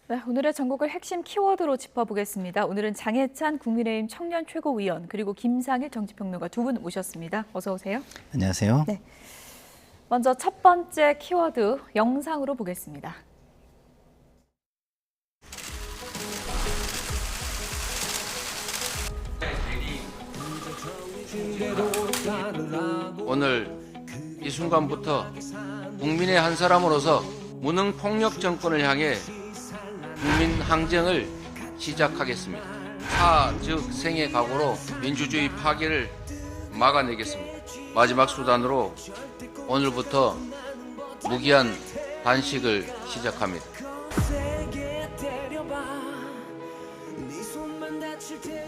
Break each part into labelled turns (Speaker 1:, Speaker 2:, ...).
Speaker 1: 네, 오늘의 전국을 핵심 키워드로 짚어보겠습니다. 오늘은 장해찬 국민의힘 청년 최고위원 그리고 김상일 정치평론가 두 분 모셨습니다. 어서 오세요.
Speaker 2: 안녕하세요.
Speaker 1: 네. 먼저 첫 번째 키워드 영상으로 보겠습니다.
Speaker 3: 오늘 이 순간부터 국민의 한 사람으로서 무능 폭력 정권을 향해 국민 항쟁을 시작하겠습니다. 즉 생의 각오로 민주주의 파괴를 막아내겠습니다. 마지막 수단으로 오늘부터 무기한 단식을 시작합니다.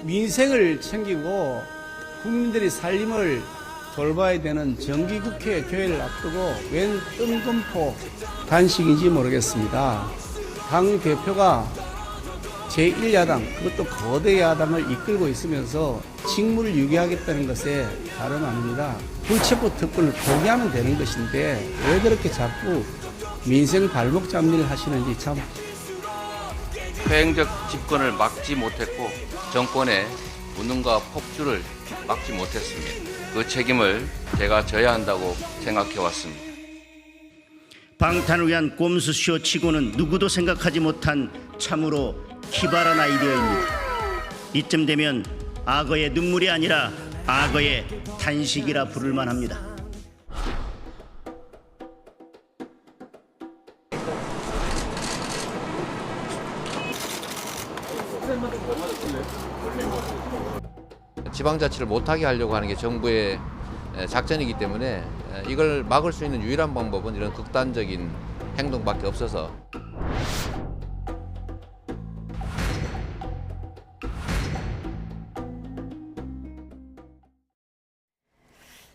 Speaker 4: 민생을 챙기고 국민들의 살림을 돌봐야 되는 정기국회 교회를 앞두고 웬 뜬금포 단식인지 모르겠습니다. 당 대표가 제1야당, 그것도 거대 야당을 이끌고 있으면서 직무를 유기하겠다는 것에 다름 아닙니다. 불체포 특권을 포기하면 되는 것인데 왜 그렇게 자꾸 민생 발목 잡리를 하시는지 참.
Speaker 3: 횡적 집권을 막지 못했고 정권의 무능과 폭주를 막지 못했습니다. 그 책임을 제가 져야 한다고 생각해 왔습니다.
Speaker 5: 방탄을 위한 꼼수쇼 치고는 누구도 생각하지 못한 참으로 기발한 아이디어입니다. 이쯤 되면 악어의 눈물이 아니라 악어의 단식이라 부를 만합니다.
Speaker 6: 지방자치를 못하게 하려고 하는 게 정부의 작전이기 때문에 이걸 막을 수 있는 유일한 방법은 이런 극단적인 행동밖에 없어서.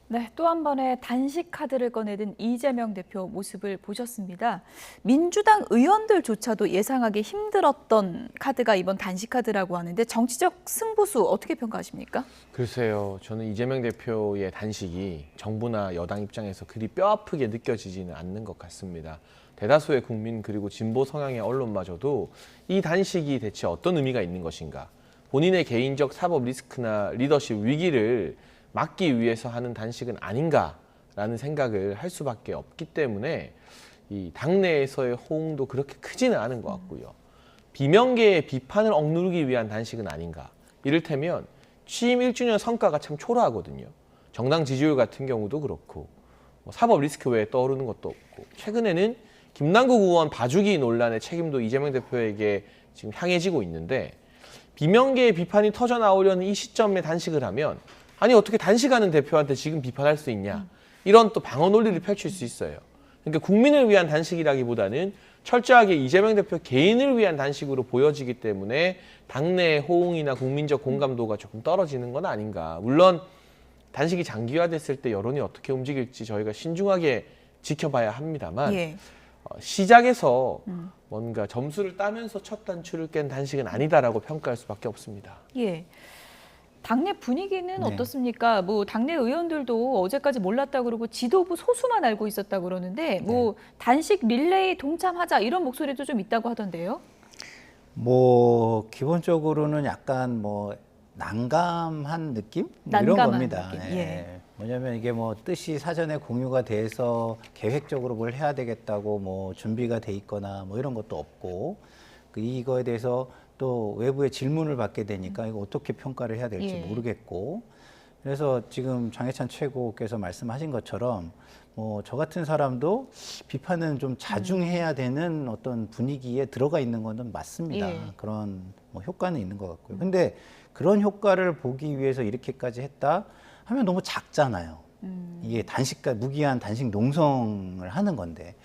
Speaker 1: 네, 또 한 번의 단식 카드를 꺼내든 이재명 대표 모습을 보셨습니다. 민주당 의원들조차도 예상하기 힘들었던 카드가 이번 단식 카드라고 하는데 정치적 승부수 어떻게 평가하십니까?
Speaker 7: 글쎄요, 저는 이재명 대표의 단식이 정부나 여당 입장에서 그리 뼈아프게 느껴지지는 않는 것 같습니다. 대다수의 국민 그리고 진보 성향의 언론마저도 이 단식이 대체 어떤 의미가 있는 것인가, 본인의 개인적 사법 리스크나 리더십 위기를 막기 위해서 하는 단식은 아닌가라는 생각을 할 수밖에 없기 때문에 이 당내에서의 호응도 그렇게 크지는 않은 것 같고요. 비명계의 비판을 억누르기 위한 단식은 아닌가. 이를테면 취임 1주년 성과가 참 초라하거든요. 정당 지지율 같은 경우도 그렇고 사법 리스크 외에 떠오르는 것도 없고, 최근에는 김남국 의원 봐주기 논란의 책임도 이재명 대표에게 지금 향해지고 있는데, 비명계의 비판이 터져 나오려는 이 시점에 단식을 하면 아니 어떻게 단식하는 대표한테 지금 비판할 수 있냐, 이런 또 방어 논리를 펼칠 수 있어요. 그러니까 국민을 위한 단식이라기보다는 철저하게 이재명 대표 개인을 위한 단식으로 보여지기 때문에 당내 호응이나 국민적 공감도가 조금 떨어지는 건 아닌가. 물론 단식이 장기화됐을 때 여론이 어떻게 움직일지 저희가 신중하게 지켜봐야 합니다만,
Speaker 1: 예.
Speaker 7: 시작에서 뭔가 점수를 따면서 첫 단추를 깬 단식은 아니다라고 평가할 수밖에 없습니다.
Speaker 1: 예. 당내 분위기는 어떻습니까? 뭐 당내 의원들도 어제까지 몰랐다 그러고 지도부 소수만 알고 있었다 그러는데 뭐 단식 릴레이 동참하자 이런 목소리도 좀 있다고 하던데요.
Speaker 2: 뭐 기본적으로는 약간 뭐 난감한 느낌? 뭐 이런
Speaker 1: 난감한
Speaker 2: 겁니다.
Speaker 1: 느낌,
Speaker 2: 예.
Speaker 1: 예.
Speaker 2: 뭐냐면 이게 뭐 뜻이 사전에 공유가 돼서 계획적으로 뭘 해야 되겠다고 뭐 준비가 돼 있거나 뭐 이런 것도 없고, 이거에 대해서 또 외부의 질문을 받게 되니까 이거 어떻게 평가를 해야 될지
Speaker 1: 예.
Speaker 2: 모르겠고, 그래서 지금 장해찬 최고께서 말씀하신 것처럼 뭐 저 같은 사람도 비판은 좀 자중해야 되는 어떤 분위기에 들어가 있는 건 맞습니다.
Speaker 1: 예.
Speaker 2: 그런 뭐 효과는 있는 것 같고요. 근데 그런 효과를 보기 위해서 이렇게까지 했다 하면 너무 작잖아요. 이게 무기한 단식 농성을 하는 건데,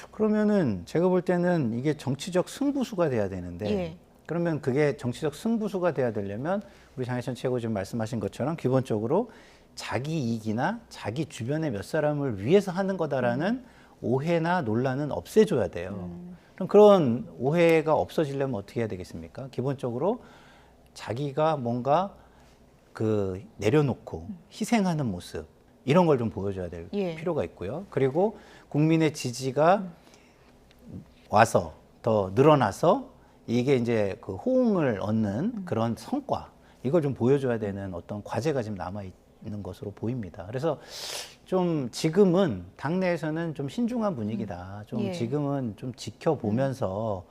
Speaker 2: 그러면은 제가 볼 때는 이게 정치적 승부수가 돼야 되는데,
Speaker 1: 예.
Speaker 2: 그러면 그게 정치적 승부수가 돼야 되려면 우리 장해찬 최고 지금 말씀하신 것처럼 기본적으로 자기 이익이나 자기 주변의 몇 사람을 위해서 하는 거다라는 오해나 논란은 없애줘야 돼요. 그럼 그런 오해가 없어지려면 어떻게 해야 되겠습니까? 기본적으로 자기가 뭔가 내려놓고 희생하는 모습, 이런 걸 좀 보여줘야 될 필요가 있고요. 그리고 국민의 지지가 와서 더 늘어나서 이게 이제 그 호응을 얻는 그런 성과, 이걸 좀 보여줘야 되는 어떤 과제가 지금 남아 있는 것으로 보입니다. 그래서 좀 지금은 당내에서는 좀 신중한 분위기다. 좀
Speaker 1: 예.
Speaker 2: 지금은 좀 지켜보면서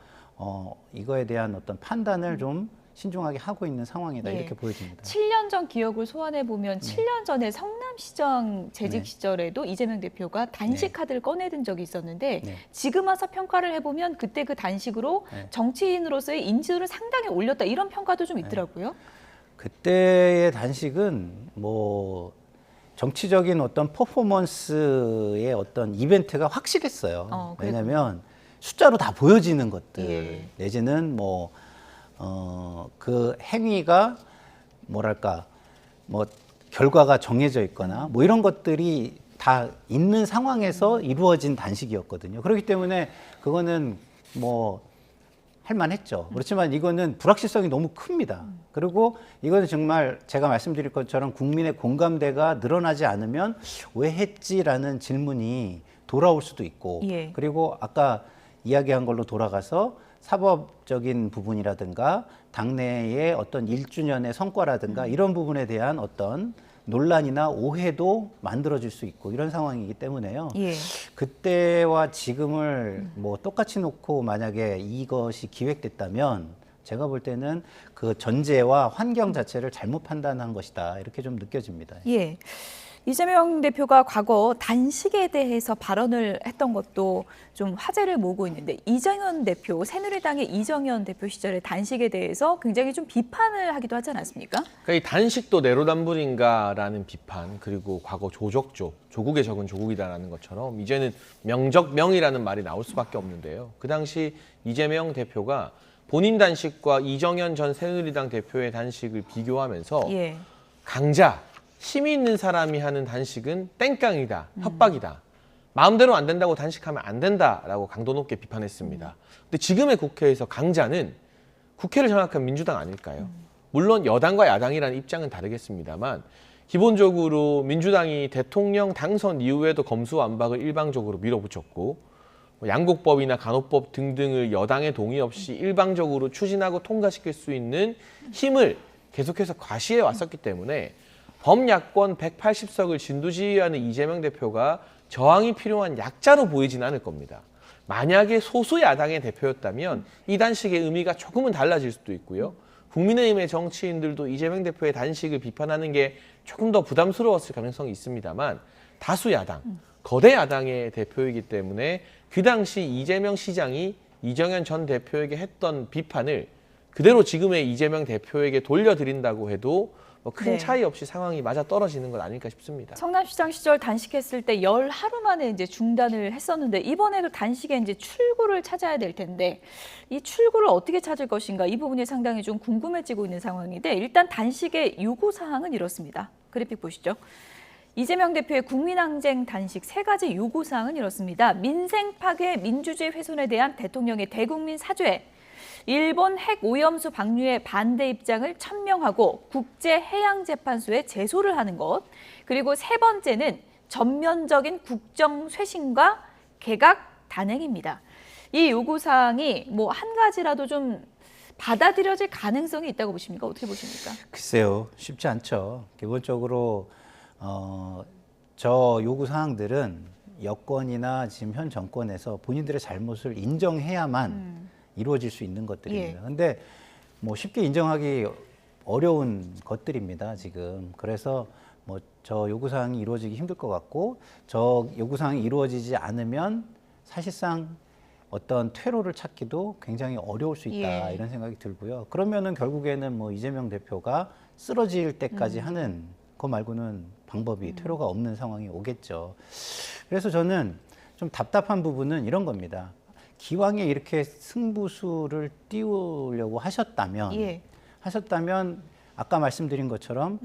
Speaker 2: 이거에 대한 어떤 판단을 좀 신중하게 하고 있는 상황이다.
Speaker 1: 예.
Speaker 2: 이렇게 보여집니다.
Speaker 1: 7년 전 기억을 소환해 보면 7년 전에 성남시장 재직
Speaker 2: 네.
Speaker 1: 시절에도 이재명 대표가 단식 카드를 꺼내든 적이 있었는데
Speaker 2: 네.
Speaker 1: 지금 와서 평가를 해보면 그때 그 단식으로
Speaker 2: 네.
Speaker 1: 정치인으로서의 인지도를 상당히 올렸다 이런 평가도 좀 있더라고요.
Speaker 2: 그때의 단식은 뭐 정치적인 어떤 퍼포먼스의 어떤 이벤트가 확실했어요.
Speaker 1: 그랬군요.
Speaker 2: 왜냐하면 숫자로 다 보여지는 것들
Speaker 1: 예.
Speaker 2: 내지는 뭐 그 행위가 뭐랄까 뭐 결과가 정해져 있거나 뭐 이런 것들이 다 있는 상황에서 이루어진 단식이었거든요. 그렇기 때문에 그거는 뭐 할만했죠. 그렇지만 이거는 불확실성이 너무 큽니다. 그리고 이거는 정말 제가 말씀드릴 것처럼 국민의 공감대가 늘어나지 않으면 왜 했지라는 질문이 돌아올 수도 있고,
Speaker 1: 예.
Speaker 2: 그리고 아까 이야기한 걸로 돌아가서 사법적인 부분이라든가 당내의 어떤 1주년의 성과라든가 이런 부분에 대한 어떤 논란이나 오해도 만들어질 수 있고 이런 상황이기 때문에요.
Speaker 1: 예.
Speaker 2: 그때와 지금을 뭐 똑같이 놓고 만약에 이것이 기획됐다면 제가 볼 때는 그 전제와 환경 자체를 잘못 판단한 것이다. 이렇게 좀 느껴집니다.
Speaker 1: 예. 이재명 대표가 과거 단식에 대해서 발언을 했던 것도 좀 화제를 모으고 있는데 이정현 대표, 새누리당의 이정현 대표 시절에 단식에 대해서 굉장히 좀 비판을 하기도 하지 않았습니까?
Speaker 7: 그러니까 이 단식도 내로남불인가라는 비판, 그리고 과거 조적조, 조국의 적은 조국이다라는 것처럼 이제는 명적명이라는 말이 나올 수밖에 없는데요. 그 당시 이재명 대표가 본인 단식과 이정현 전 새누리당 대표의 단식을 비교하면서
Speaker 1: 예.
Speaker 7: 강자, 힘이 있는 사람이 하는 단식은 땡깡이다, 협박이다. 마음대로 안 된다고 단식하면 안 된다라고 강도 높게 비판했습니다. 근데 지금의 국회에서 강자는 국회를 장악한 민주당 아닐까요? 물론 여당과 야당이라는 입장은 다르겠습니다만 기본적으로 민주당이 대통령 당선 이후에도 검수완박을 일방적으로 밀어붙였고 양곡법이나 간호법 등등을 여당의 동의 없이 일방적으로 추진하고 통과시킬 수 있는 힘을 계속해서 과시해 왔었기 때문에 범야권 180석을 진두지휘하는 이재명 대표가 저항이 필요한 약자로 보이진 않을 겁니다. 만약에 소수 야당의 대표였다면 이 단식의 의미가 조금은 달라질 수도 있고요. 국민의힘의 정치인들도 이재명 대표의 단식을 비판하는 게 조금 더 부담스러웠을 가능성이 있습니다만 다수 야당, 거대 야당의 대표이기 때문에 그 당시 이재명 시장이 이정현 전 대표에게 했던 비판을 그대로 지금의 이재명 대표에게 돌려드린다고 해도 큰
Speaker 1: 네.
Speaker 7: 차이 없이 상황이 맞아 떨어지는 것 아닐까 싶습니다.
Speaker 1: 성남시장 시절 단식했을 때 열 하루 만에 이제 중단을 했었는데 이번에도 단식에 이제 출구를 찾아야 될 텐데 이 출구를 어떻게 찾을 것인가 이 부분이 상당히 좀 궁금해지고 있는 상황인데 일단 단식의 요구 사항은 이렇습니다. 그래픽 보시죠. 이재명 대표의 국민항쟁 단식 3가지 요구 사항은 이렇습니다. 민생 파괴, 민주주의 훼손에 대한 대통령의 대국민 사죄, 일본 핵 오염수 방류의 반대 입장을 천명하고 국제해양재판소에 제소를 하는 것, 그리고 3번째는 전면적인 국정 쇄신과 개각 단행입니다. 이 요구사항이 뭐 한 가지라도 좀 받아들여질 가능성이 있다고 보십니까? 어떻게 보십니까?
Speaker 2: 글쎄요, 쉽지 않죠. 기본적으로 저 요구 사항들은 여권이나 지금 현 정권에서 본인들의 잘못을 인정해야만 이루어질 수 있는 것들입니다. 근데 뭐 쉽게 인정하기 어려운 것들입니다, 지금. 그래서 뭐 저 요구사항이 이루어지기 힘들 것 같고 저 요구사항이 이루어지지 않으면 사실상 어떤 퇴로를 찾기도 굉장히 어려울 수 있다 이런 생각이 들고요. 그러면은 결국에는 뭐 이재명 대표가 쓰러질 때까지 하는 거 말고는 방법이 퇴로가 없는 상황이 오겠죠. 그래서 저는 좀 답답한 부분은 이런 겁니다. 기왕에 이렇게 승부수를 띄우려고 하셨다면 아까 말씀드린 것처럼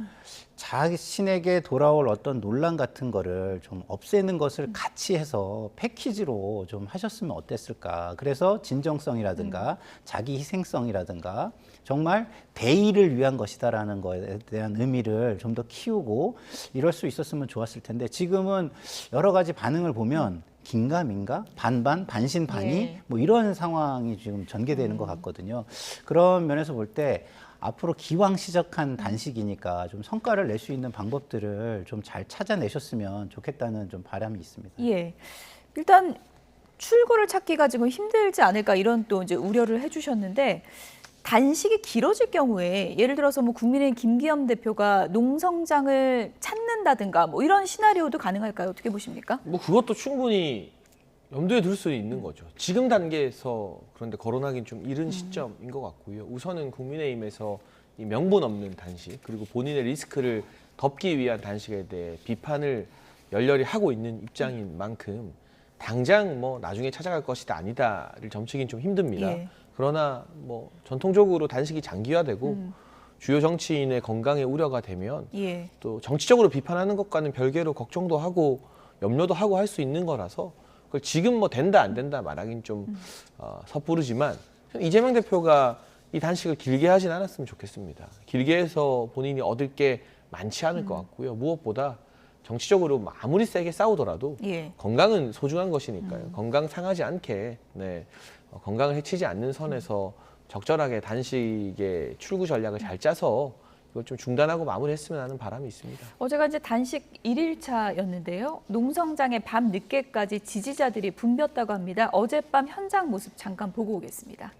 Speaker 2: 자신에게 돌아올 어떤 논란 같은 거를 좀 없애는 것을 같이 해서 패키지로 좀 하셨으면 어땠을까. 그래서 진정성이라든가 자기 희생성이라든가 정말 대의를 위한 것이다라는 거에 대한 의미를 좀 더 키우고 이럴 수 있었으면 좋았을 텐데 지금은 여러 가지 반응을 보면 긴가민가 반반 반신반의
Speaker 1: 예.
Speaker 2: 뭐 이런 상황이 지금 전개되는 것 같거든요. 그런 면에서 볼 때 앞으로 기왕 시작한 단식이니까 좀 성과를 낼 수 있는 방법들을 좀 잘 찾아내셨으면 좋겠다는 좀 바람이 있습니다.
Speaker 1: 예. 일단 출구를 찾기가 지금 힘들지 않을까 이런 또 이제 우려를 해주셨는데 단식이 길어질 경우에 예를 들어서 뭐 국민의힘 김기현 대표가 농성장을 찾는다든가 뭐 이런 시나리오도 가능할까요? 어떻게 보십니까?
Speaker 7: 뭐 그것도 충분히 염두에 둘 수 있는 거죠. 지금 단계에서 그런데 거론하기는 좀 이른 시점인 것 같고요. 우선은 국민의힘에서 이 명분 없는 단식 그리고 본인의 리스크를 덮기 위한 단식에 대해 비판을 열렬히 하고 있는 입장인 만큼 당장 뭐 나중에 찾아갈 것이다 아니다를 점치긴 좀 힘듭니다.
Speaker 1: 예.
Speaker 7: 그러나 뭐 전통적으로 단식이 장기화되고 주요 정치인의 건강에 우려가 되면
Speaker 1: 예.
Speaker 7: 또 정치적으로 비판하는 것과는 별개로 걱정도 하고 염려도 하고 할 수 있는 거라서 그걸 지금 뭐 된다 안 된다 말하기는 좀 섣부르지만 이재명 대표가 이 단식을 길게 하진 않았으면 좋겠습니다. 길게 해서 본인이 얻을 게 많지 않을 것 같고요. 무엇보다 정치적으로 아무리 세게 싸우더라도
Speaker 1: 예.
Speaker 7: 건강은 소중한 것이니까요. 건강 상하지 않게 건강을 해치지 않는 선에서 적절하게 단식의 출구 전략을 잘 짜서 이걸 좀 중단하고 마무리했으면 하는 바람이 있습니다.
Speaker 1: 어제가 이제 단식 1일차였는데요. 농성장에 밤 늦게까지 지지자들이 붐볐다고 합니다. 어젯밤 현장 모습 잠깐 보고 오겠습니다.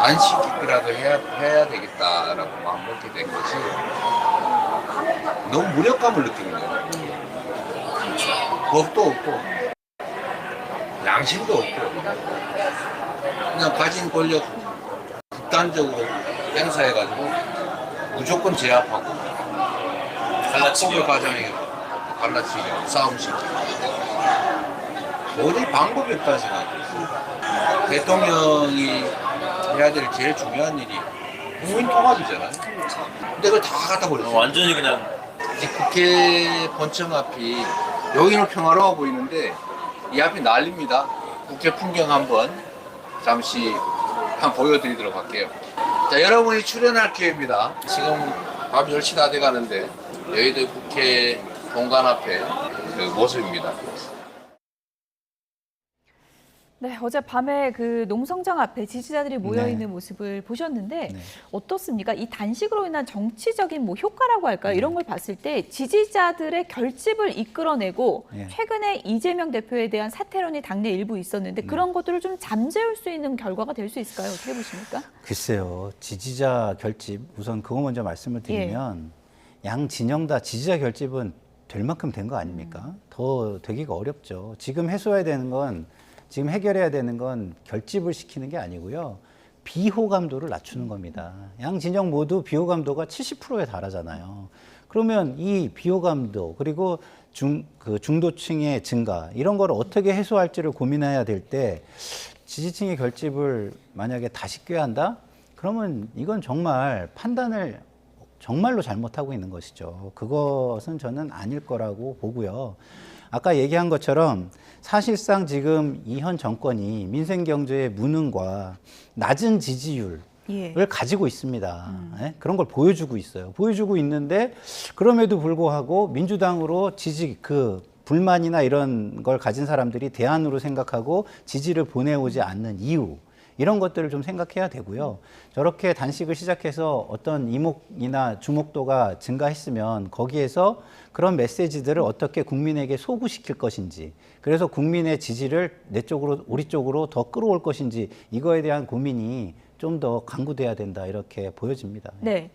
Speaker 3: 단식이라도 해야 되겠다라고 마음먹게 된 것이 너무 무력감을 느끼는 거예요. 법도 없고 양심도 없고 그냥 가진 권력 극단적으로 행사해가지고 무조건 제압하고 학폭을 가장하게 갈라치기 싸움시키고 도저히 방법이 없다는 생각이 들어요. 대통령이 해야 될 제일 중요한 일이 국민 통합이잖아요. 근데 그걸 다 갖다 버렸어요.
Speaker 8: 완전히 그냥
Speaker 3: 이제 국회 본청 앞이 여기는 평화로워 보이는데 이 앞이 난립니다. 국회 풍경 한번 잠시 보여드리도록 할게요. 자, 여러분이 출연할 기회입니다. 지금 밤 10시 다 돼가는데 여의도 국회 본관 앞에 그 모습입니다.
Speaker 1: 네, 어젯밤에 그 농성장 앞에 지지자들이 모여
Speaker 2: 네.
Speaker 1: 있는 모습을 보셨는데
Speaker 2: 네.
Speaker 1: 어떻습니까? 이 단식으로 인한 정치적인 뭐 효과라고 할까요? 이런 걸 봤을 때 지지자들의 결집을 이끌어내고
Speaker 2: 네.
Speaker 1: 최근에 이재명 대표에 대한 사퇴론이 당내 일부 있었는데 그런 것들을 좀 잠재울 수 있는 결과가 될 수 있을까요? 어떻게 보십니까?
Speaker 2: 글쎄요, 지지자 결집 우선 그거 먼저 말씀을 드리면 양 진영 다 지지자 결집은 될 만큼 된 거 아닙니까? 더 되기가 어렵죠. 지금 해소해야 되는 건 지금 해결해야 되는 건 결집을 시키는 게 아니고요. 비호감도를 낮추는 겁니다. 양 진영 모두 비호감도가 70%에 달하잖아요. 그러면 이 비호감도 그리고 중도층의 증가 이런 걸 어떻게 해소할지를 고민해야 될 때 지지층의 결집을 만약에 다시 꾀한다? 그러면 이건 정말 판단을 정말로 잘못하고 있는 것이죠. 그것은 저는 아닐 거라고 보고요. 아까 얘기한 것처럼 사실상 지금 이 현 정권이 민생 경제의 무능과 낮은 지지율을 가지고 있습니다. 예? 그런 걸 보여주고 있어요. 보여주고 있는데 그럼에도 불구하고 민주당으로 불만이나 이런 걸 가진 사람들이 대안으로 생각하고 지지를 보내오지 않는 이유 이런 것들을 좀 생각해야 되고요. 저렇게 단식을 시작해서 어떤 이목이나 주목도가 증가했으면 거기에서 그런 메시지들을 어떻게 국민에게 소구시킬 것인지, 그래서 국민의 지지를 내 쪽으로, 우리 쪽으로 더 끌어올 것인지 이거에 대한 고민이 좀 더 강구돼야 된다 이렇게 보여집니다.
Speaker 1: 네.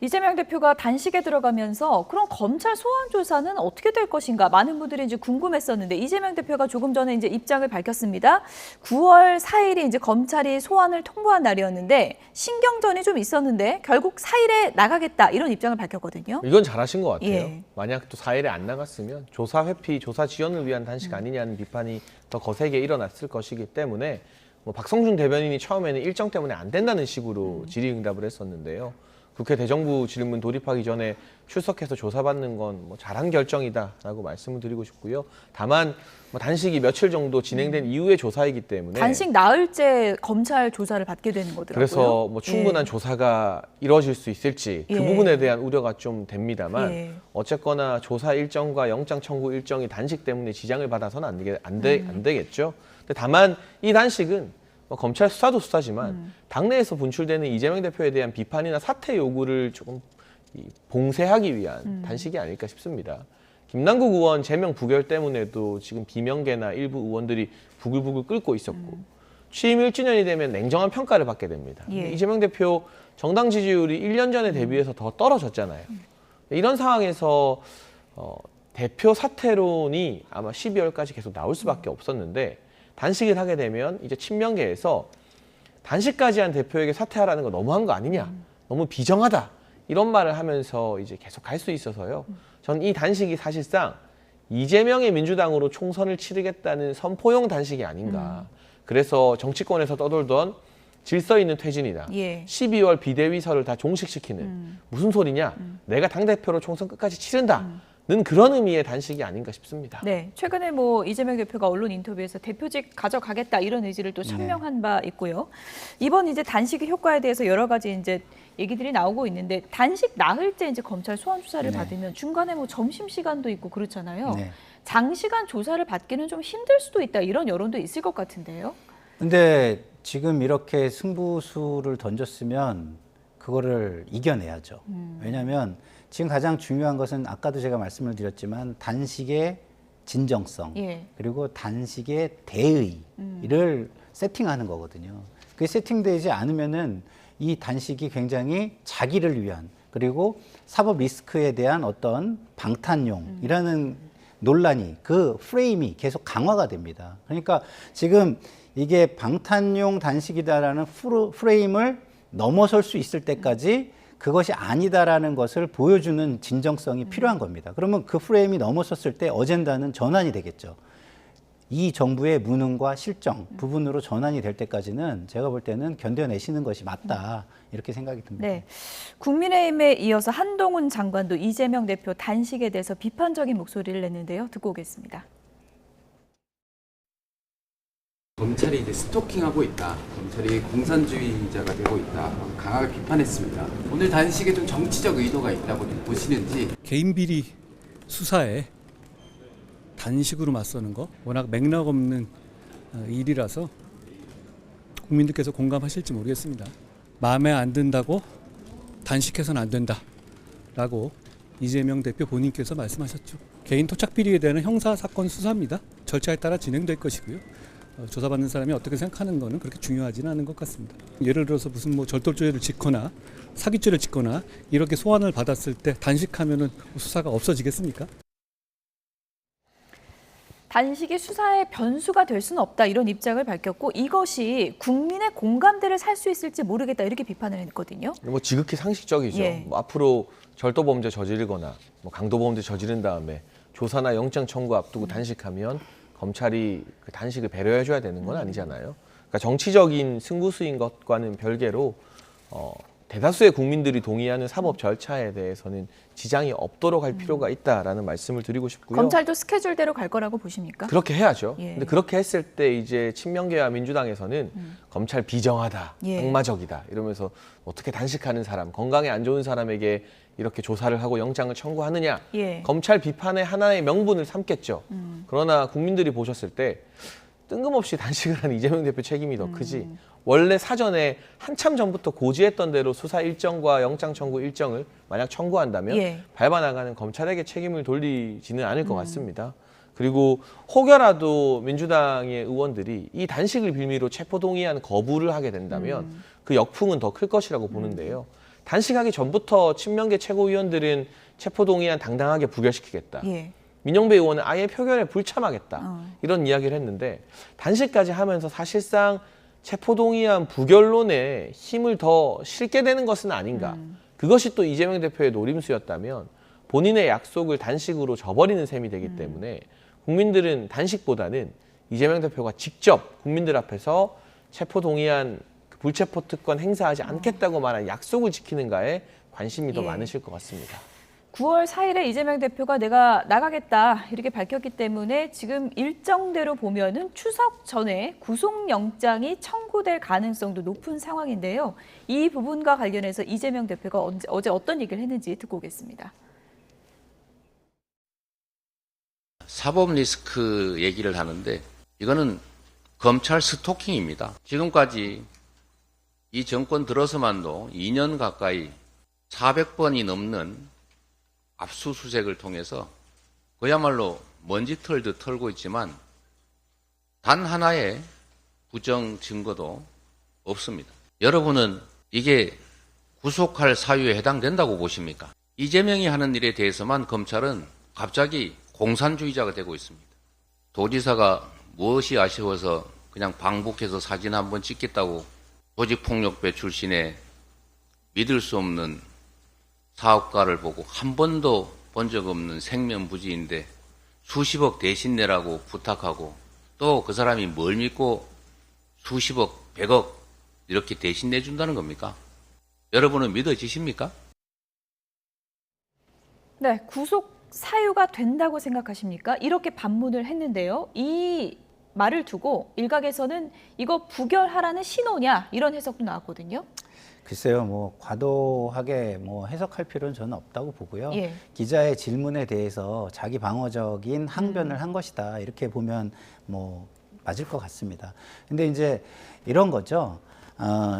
Speaker 1: 이재명 대표가 단식에 들어가면서 그럼 검찰 소환 조사는 어떻게 될 것인가 많은 분들이 이제 궁금했었는데 이재명 대표가 조금 전에 이제 입장을 밝혔습니다. 9월 4일이 이제 검찰이 소환을 통보한 날이었는데 신경전이 좀 있었는데 결국 4일에 나가겠다 이런 입장을 밝혔거든요.
Speaker 7: 이건 잘하신 것 같아요.
Speaker 1: 예.
Speaker 7: 만약 또 4일에 안 나갔으면 조사 회피, 조사 지연을 위한 단식 아니냐는 비판이 더 거세게 일어났을 것이기 때문에 뭐 박성준 대변인이 처음에는 일정 때문에 안 된다는 식으로 질의응답을 했었는데요. 국회 대정부 질문 돌입하기 전에 출석해서 조사받는 건 뭐 잘한 결정이다라고 말씀을 드리고 싶고요. 다만 뭐 단식이 며칠 정도 진행된 이후의 조사이기 때문에
Speaker 1: 단식 나흘째 검찰 조사를 받게 되는 거더라고요.
Speaker 7: 그래서 뭐 충분한 조사가 이루어질 수 있을지 그
Speaker 1: 예.
Speaker 7: 부분에 대한 우려가 좀 됩니다만
Speaker 1: 예.
Speaker 7: 어쨌거나 조사 일정과 영장 청구 일정이 단식 때문에 지장을 받아서는 안 되겠죠. 근데 다만 이 단식은 뭐 검찰 수사도 수사지만 당내에서 분출되는 이재명 대표에 대한 비판이나 사퇴 요구를 조금 봉쇄하기 위한 단식이 아닐까 싶습니다. 김남국 의원 제명 부결 때문에도 지금 비명계나 일부 의원들이 부글부글 끓고 있었고 취임 1주년이 되면 냉정한 평가를 받게 됩니다.
Speaker 1: 예.
Speaker 7: 이재명 대표 정당 지지율이 1년 전에 대비해서 더 떨어졌잖아요. 이런 상황에서 대표 사퇴론이 아마 12월까지 계속 나올 수밖에 없었는데 단식을 하게 되면 이제 친명계에서 단식까지 한 대표에게 사퇴하라는 거 너무한 거 아니냐, 너무 비정하다 이런 말을 하면서 이제 계속 갈 수 있어서요. 전 이 단식이 사실상 이재명의 민주당으로 총선을 치르겠다는 선포용 단식이 아닌가. 그래서 정치권에서 떠돌던 질서 있는 퇴진이다.
Speaker 1: 예.
Speaker 7: 12월 비대위설을 다 종식시키는 무슨 소리냐? 내가 당대표로 총선 끝까지 치른다. 는 그런 의미의 단식이 아닌가 싶습니다.
Speaker 1: 네, 최근에 뭐 이재명 대표가 언론 인터뷰에서 대표직 가져가겠다 이런 의지를 또 천명한 바 있고요. 이번 이제 단식의 효과에 대해서 여러 가지 이제 얘기들이 나오고 있는데 단식 나흘째 이제 검찰 소환 수사를
Speaker 2: 네.
Speaker 1: 받으면 중간에 뭐 점심 시간도 있고 그렇잖아요.
Speaker 2: 네.
Speaker 1: 장시간 조사를 받기는 좀 힘들 수도 있다 이런 여론도 있을 것 같은데요.
Speaker 2: 근데 지금 이렇게 승부수를 던졌으면 그거를 이겨내야죠. 왜냐하면 지금 가장 중요한 것은 아까도 제가 말씀을 드렸지만 단식의 진정성
Speaker 1: 예.
Speaker 2: 그리고 단식의 대의를 세팅하는 거거든요. 그게 세팅되지 않으면은 이 단식이 굉장히 자기를 위한 그리고 사법 리스크에 대한 어떤 방탄용이라는 논란이 그 프레임이 계속 강화가 됩니다. 그러니까 지금 이게 방탄용 단식이다라는 프레임을 넘어설 수 있을 때까지 그것이 아니다라는 것을 보여주는 진정성이 필요한 겁니다. 그러면 그 프레임이 넘어섰을 때 어젠다는 전환이 되겠죠. 이 정부의 무능과 실정 부분으로 전환이 될 때까지는 제가 볼 때는 견뎌내시는 것이 맞다 이렇게 생각이 듭니다.
Speaker 1: 네, 국민의힘에 이어서 한동훈 장관도 이재명 대표 단식에 대해서 비판적인 목소리를 냈는데요. 듣고 오겠습니다.
Speaker 8: 검찰이 이제 스토킹하고 있다. 검찰이 공산주의자가 되고 있다. 강하게 비판했습니다. 오늘 단식에 좀 정치적 의도가 있다고 보시는지.
Speaker 9: 개인 비리 수사에 단식으로 맞서는 거 워낙 맥락 없는 일이라서 국민들께서 공감하실지 모르겠습니다. 마음에 안 든다고 단식해서는 안 된다라고 이재명 대표 본인께서 말씀하셨죠. 개인 토착 비리에 대한 형사 사건 수사입니다. 절차에 따라 진행될 것이고요. 조사받는 사람이 어떻게 생각하는 거는 그렇게 중요하지는 않은 것 같습니다. 예를 들어서 무슨 뭐 절도죄를 짓거나 사기죄를 짓거나 이렇게 소환을 받았을 때 단식하면은 수사가 없어지겠습니까?
Speaker 1: 단식이 수사의 변수가 될 수는 없다 이런 입장을 밝혔고 이것이 국민의 공감대를 살 수 있을지 모르겠다 이렇게 비판을 했거든요.
Speaker 7: 뭐 지극히 상식적이죠.
Speaker 1: 예.
Speaker 7: 뭐 앞으로 절도범죄 저지르거나 뭐 강도범죄 저지른 다음에 조사나 영장 청구 앞두고 단식하면 검찰이 그 단식을 배려해줘야 되는 건 아니잖아요. 그러니까 정치적인 승부수인 것과는 별개로 대다수의 국민들이 동의하는 사법 절차에 대해서는 지장이 없도록 할 필요가 있다라는 말씀을 드리고 싶고요.
Speaker 1: 검찰도 스케줄대로 갈 거라고 보십니까?
Speaker 7: 그렇게 해야죠.
Speaker 1: 예.
Speaker 7: 근데 그렇게 했을 때 이제 친명계와 민주당에서는 검찰 비정하다,
Speaker 1: 예.
Speaker 7: 악마적이다 이러면서 어떻게 단식하는 사람, 건강에 안 좋은 사람에게 이렇게 조사를 하고 영장을 청구하느냐.
Speaker 1: 예.
Speaker 7: 검찰 비판의 하나의 명분을 삼겠죠. 그러나 국민들이 보셨을 때 뜬금없이 단식을 한 이재명 대표 책임이 더 크지. 원래 사전에 한참 전부터 고지했던 대로 수사 일정과 영장 청구 일정을 만약 청구한다면
Speaker 1: 예.
Speaker 7: 밟아나가는 검찰에게 책임을 돌리지는 않을 것 같습니다. 그리고 혹여라도 민주당의 의원들이 이 단식을 빌미로 체포동의안 거부를 하게 된다면 그 역풍은 더 클 것이라고 보는데요. 단식하기 전부터 친명계 최고위원들은 체포동의안 당당하게 부결시키겠다.
Speaker 1: 예.
Speaker 7: 민영배 의원은 아예 표결에 불참하겠다. 이런 이야기를 했는데 단식까지 하면서 사실상 체포동의안 부결론에 힘을 더 실게 되는 것은 아닌가. 그것이 또 이재명 대표의 노림수였다면 본인의 약속을 단식으로 저버리는 셈이 되기 때문에 국민들은 단식보다는 이재명 대표가 직접 국민들 앞에서 체포동의안 불체포 특권 행사하지 않겠다고 말한 약속을 지키는가에 관심이 더
Speaker 1: 예.
Speaker 7: 많으실 것 같습니다.
Speaker 1: 9월 4일에 이재명 대표가 내가 나가겠다 이렇게 밝혔기 때문에 지금 일정대로 보면은 추석 전에 구속영장이 청구될 가능성도 높은 상황인데요. 이 부분과 관련해서 이재명 대표가 어제 어떤 얘기를 했는지 듣고 오겠습니다.
Speaker 10: 사법 리스크 얘기를 하는데 이거는 검찰 스토킹입니다. 지금까지 이 정권 들어서만도 2년 가까이 400번이 넘는 압수수색을 통해서 그야말로 먼지 털듯 털고 있지만 단 하나의 부정 증거도 없습니다. 여러분은 이게 구속할 사유에 해당된다고 보십니까? 이재명이 하는 일에 대해서만 검찰은 갑자기 공산주의자가 되고 있습니다. 도지사가 무엇이 아쉬워서 그냥 방북해서 사진 한번 찍겠다고 조직폭력배 출신의 믿을 수 없는 사업가를 보고 한 번도 본 적 없는 생면부지인데 수십억 대신 내라고 부탁하고 또 그 사람이 뭘 믿고 수십억, 100억 이렇게 대신 내준다는 겁니까? 여러분은 믿어지십니까?
Speaker 1: 네, 구속 사유가 된다고 생각하십니까? 이렇게 반문을 했는데요. 이 말을 두고 일각에서는 이거 부결하라는 신호냐 이런 해석도 나왔거든요.
Speaker 2: 글쎄요, 뭐 과도하게 뭐 해석할 필요는 저는 없다고 보고요.
Speaker 1: 예.
Speaker 2: 기자의 질문에 대해서 자기 방어적인 항변을 한 것이다 이렇게 보면 뭐 맞을 것 같습니다. 근데 이제 이런 거죠.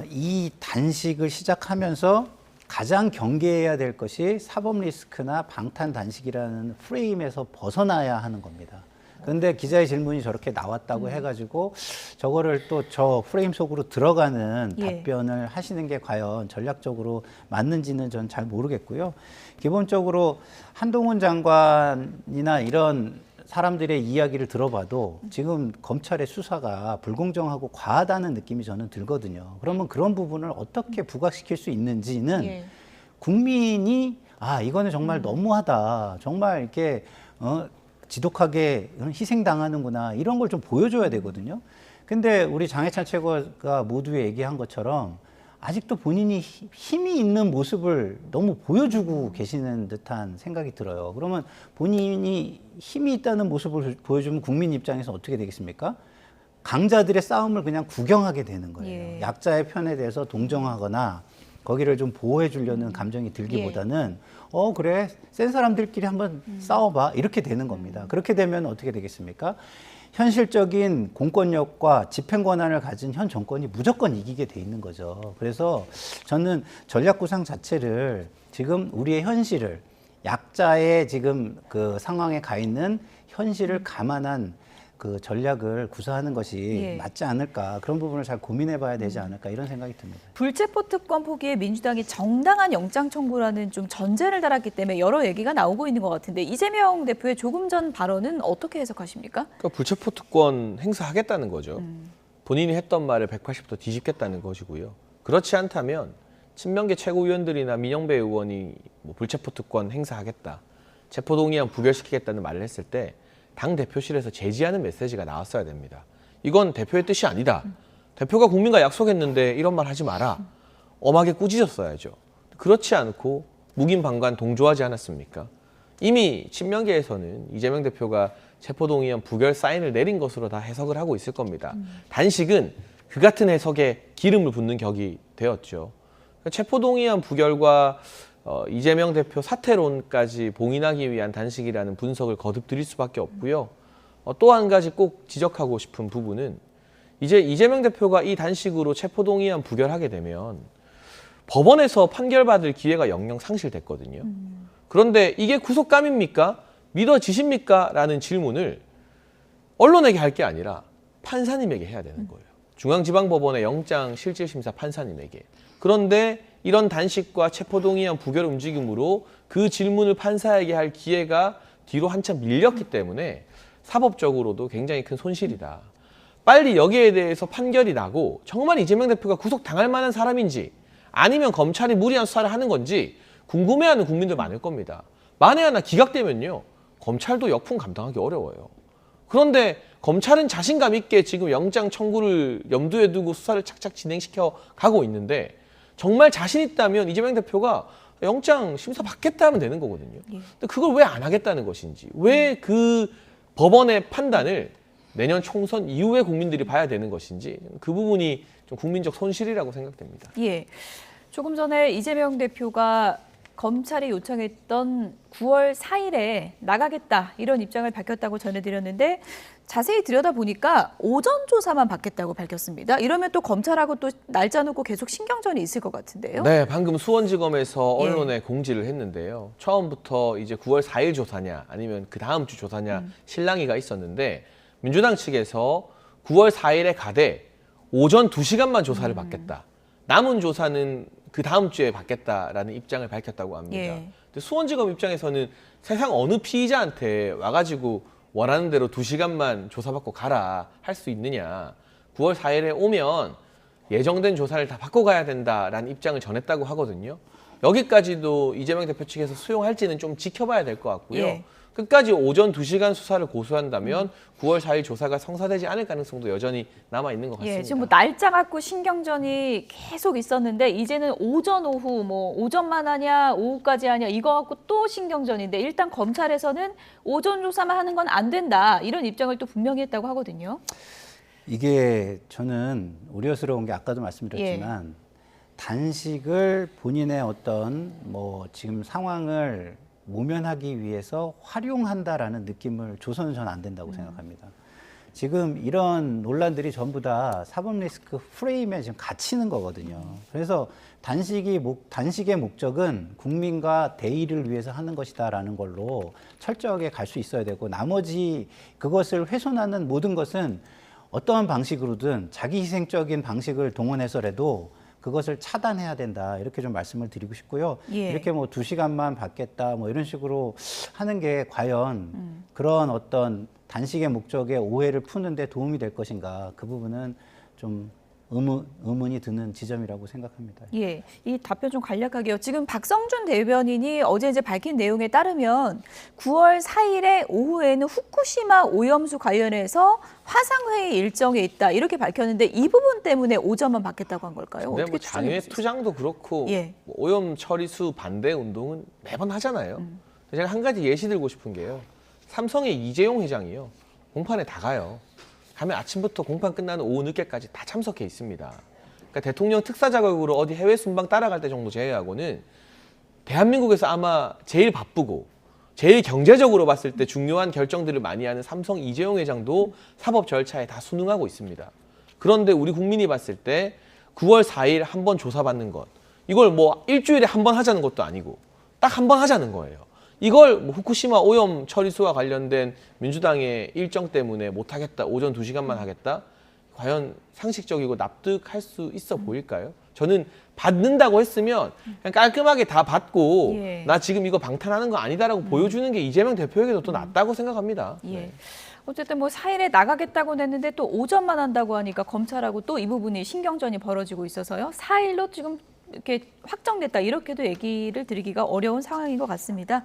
Speaker 2: 이 단식을 시작하면서 가장 경계해야 될 것이 사법 리스크나 방탄 단식이라는 프레임에서 벗어나야 하는 겁니다. 그런데 기자의 질문이 저렇게 나왔다고 해가지고 저거를 또 저 프레임 속으로 들어가는
Speaker 1: 예.
Speaker 2: 답변을 하시는 게 과연 전략적으로 맞는지는 전 잘 모르겠고요. 기본적으로 한동훈 장관이나 이런 사람들의 이야기를 들어봐도 지금 검찰의 수사가 불공정하고 과하다는 느낌이 저는 들거든요. 그러면 그런 부분을 어떻게 부각시킬 수 있는지는
Speaker 1: 예.
Speaker 2: 국민이 이거는 정말 너무하다. 정말 이렇게 지독하게 희생당하는구나. 이런 걸 좀 보여줘야 되거든요. 근데 우리 장해찬 최고가 모두 얘기한 것처럼 아직도 본인이 힘이 있는 모습을 너무 보여주고 계시는 듯한 생각이 들어요. 그러면 본인이 힘이 있다는 모습을 보여주면 국민 입장에서 어떻게 되겠습니까? 강자들의 싸움을 그냥 구경하게 되는 거예요.
Speaker 1: 예.
Speaker 2: 약자의 편에 대해서 동정하거나 거기를 좀 보호해 주려는 감정이 들기보다는 그래 센 사람들끼리 한번 싸워봐 이렇게 되는 겁니다. 그렇게 되면 어떻게 되겠습니까? 현실적인 공권력과 집행 권한을 가진 현 정권이 무조건 이기게 돼 있는 거죠. 그래서 저는 전략 구상 자체를 지금 우리의 현실을 약자의 지금 그 상황에 가 있는 현실을 감안한 그 전략을 구사하는 것이
Speaker 1: 예.
Speaker 2: 맞지 않을까, 그런 부분을 잘 고민해 봐야 되지 않을까 이런 생각이 듭니다.
Speaker 1: 불체포 특권 포기에 민주당이 정당한 영장 청구라는 좀 전제를 달았기 때문에 여러 얘기가 나오고 있는 것 같은데 이재명 대표의 조금 전 발언은 어떻게 해석하십니까?
Speaker 7: 그러니까 불체포 특권 행사하겠다는 거죠. 본인이 했던 말을 180도 뒤집겠다는 것이고요. 그렇지 않다면 친명계 최고위원들이나 민영배 의원이 뭐 불체포 특권 행사하겠다, 체포동의안 부결시키겠다는 말을 했을 때 당 대표실에서 제지하는 메시지가 나왔어야 됩니다. 이건 대표의 뜻이 아니다. 대표가 국민과 약속했는데 이런 말 하지 마라. 엄하게 꾸짖었어야죠. 그렇지 않고 묵인방관 동조하지 않았습니까? 이미 친명계에서는 이재명 대표가 체포동의안 부결 사인을 내린 것으로 다 해석을 하고 있을 겁니다. 단식은 그 같은 해석에 기름을 붓는 격이 되었죠. 체포동의안 부결과 이재명 대표 사퇴론까지 봉인하기 위한 단식이라는 분석을 거듭 드릴 수밖에 없고요. 또 한 가지 꼭 지적하고 싶은 부분은 이제 이재명 대표가 이 단식으로 체포동의안 부결하게 되면 법원에서 판결받을 기회가 영영 상실됐거든요. 그런데 이게 구속감입니까? 믿어지십니까? 라는 질문을 언론에게 할 게 아니라 판사님에게 해야 되는 거예요. 중앙지방법원의 영장실질심사 판사님에게. 그런데 이런 단식과 체포동의안 부결 움직임으로 그 질문을 판사에게 할 기회가 뒤로 한참 밀렸기 때문에 사법적으로도 굉장히 큰 손실이다. 빨리 여기에 대해서 판결이 나고 정말 이재명 대표가 구속당할 만한 사람인지 아니면 검찰이 무리한 수사를 하는 건지 궁금해하는 국민들 많을 겁니다. 만에 하나 기각되면요, 검찰도 역풍 감당하기 어려워요. 그런데 검찰은 자신감 있게 지금 영장 청구를 염두에 두고 수사를 착착 진행시켜 가고 있는데 정말 자신 있다면 이재명 대표가 영장 심사 받겠다 하면 되는 거거든요.
Speaker 1: 예.
Speaker 7: 근데 그걸 왜 안 하겠다는 것인지, 왜 그 법원의 판단을 내년 총선 이후에 국민들이 봐야 되는 것인지, 그 부분이 좀 국민적 손실이라고 생각됩니다.
Speaker 1: 예. 조금 전에 이재명 대표가 검찰이 요청했던 9월 4일에 나가겠다 이런 입장을 밝혔다고 전해드렸는데 자세히 들여다보니까 오전 조사만 받겠다고 밝혔습니다. 이러면 또 검찰하고 또 날짜 놓고 계속 신경전이 있을 것 같은데요.
Speaker 7: 네, 방금 수원지검에서
Speaker 1: 예.
Speaker 7: 언론에 공지를 했는데요. 처음부터 이제 9월 4일 조사냐 아니면 그 다음 주 조사냐 실랑이가 있었는데 민주당 측에서 9월 4일에 가되 오전 2시간만 조사를 받겠다. 남은 조사는 그 다음 주에 받겠다라는 입장을 밝혔다고 합니다.
Speaker 1: 예.
Speaker 7: 근데 수원지검 입장에서는 세상 어느 피의자한테 와가지고 원하는 대로 2시간만 조사받고 가라 할 수 있느냐. 9월 4일에 오면 예정된 조사를 다 받고 가야 된다라는 입장을 전했다고 하거든요. 여기까지도 이재명 대표 측에서 수용할지는 좀 지켜봐야 될 것 같고요.
Speaker 1: 예.
Speaker 7: 끝까지 오전 2시간 수사를 고수한다면 9월 4일 조사가 성사되지 않을 가능성도 여전히 남아있는 것 같습니다.
Speaker 1: 예, 지금 뭐 날짜 갖고 신경전이 계속 있었는데 이제는 오전, 오후, 뭐 오전만 하냐, 오후까지 하냐 이거 갖고 또 신경전인데 일단 검찰에서는 오전 조사만 하는 건 안 된다 이런 입장을 또 분명히 했다고 하거든요.
Speaker 2: 이게 저는 우려스러운 게 아까도 말씀드렸지만 단식을 본인의 어떤 뭐 지금 상황을 모면하기 위해서 활용한다라는 느낌을 줘서는 저는 안 된다고 생각합니다. 지금 이런 논란들이 전부 다 사법 리스크 프레임에 지금 갇히는 거거든요. 그래서 단식의 목적은 국민과 대의를 위해서 하는 것이다라는 걸로 철저하게 갈 수 있어야 되고 나머지 그것을 훼손하는 모든 것은 어떠한 방식으로든 자기 희생적인 방식을 동원해서라도 그것을 차단해야 된다 이렇게 좀 말씀을 드리고 싶고요.
Speaker 1: 예.
Speaker 2: 이렇게 뭐 2시간만 받겠다 뭐 이런 식으로 하는 게 과연 그런 어떤 단식의 목적에 오해를 푸는데 도움이 될 것인가 그 부분은 좀 의문이 드는 지점이라고 생각합니다.
Speaker 1: 예, 이 답변 좀 간략하게요. 지금 박성준 대변인이 어제 이제 밝힌 내용에 따르면 9월 4일에 오후에는 후쿠시마 오염수 관련해서 화상회의 일정에 있다 이렇게 밝혔는데 이 부분 때문에 오전만 받겠다고 한 걸까요?
Speaker 7: 근데
Speaker 1: 어떻게
Speaker 7: 뭐
Speaker 1: 추정해
Speaker 7: 장외
Speaker 1: 보세요?
Speaker 7: 투쟁도 그렇고
Speaker 1: 예.
Speaker 7: 뭐 오염 처리수 반대 운동은 매번 하잖아요. 제가 한 가지 예시 들고 싶은 게요. 삼성의 이재용 회장이요. 공판에 다 가요. 가면 아침부터 공판 끝나는 오후 늦게까지 다 참석해 있습니다. 그러니까 대통령 특사 자격으로 어디 해외 순방 따라갈 때 정도 제외하고는 대한민국에서 아마 제일 바쁘고 제일 경제적으로 봤을 때 중요한 결정들을 많이 하는 삼성 이재용 회장도 사법 절차에 다 순응하고 있습니다. 그런데 우리 국민이 봤을 때 9월 4일 한 번 조사받는 것, 이걸 뭐 일주일에 한 번 하자는 것도 아니고 딱 한 번 하자는 거예요. 이걸 뭐 후쿠시마 오염 처리수와 관련된 민주당의 일정 때문에 못하겠다, 오전 2시간만 하겠다? 과연 상식적이고 납득할 수 있어 보일까요? 저는 받는다고 했으면 그냥 깔끔하게 다 받고
Speaker 1: 예.
Speaker 7: 나 지금 이거 방탄하는 거 아니다라고 보여주는 게 이재명 대표에게도 더 낫다고 생각합니다.
Speaker 1: 예.
Speaker 7: 네.
Speaker 1: 어쨌든 뭐 4일에 나가겠다고 했는데 또 오전만 한다고 하니까 검찰하고 또 이 부분이 신경전이 벌어지고 있어서요. 4일로 지금 이렇게 확정됐다 이렇게도 얘기를 드리기가 어려운 상황인 것 같습니다.